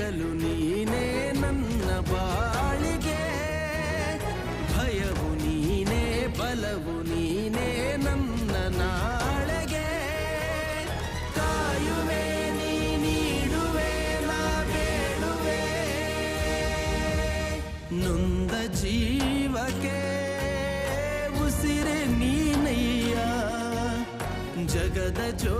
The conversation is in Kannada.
ನೆರಳು ನೀನೇ ನನ್ನ ಬಾಳಿಗೆ, ಭಯವು ನೀನೇ ಬಲವು ನೀನೇ ನನ್ನ ನಾಳೆಗೆ. ಕಾಯುವೆ ನೀ ನೀಡುವೆ ನಾ ಬೇಡುವೆ, ನೊಂದ ಜೀವಕ್ಕೆ ಉಸಿರೆ ನೀನಯ್ಯ, ಜಗದ ಜೋ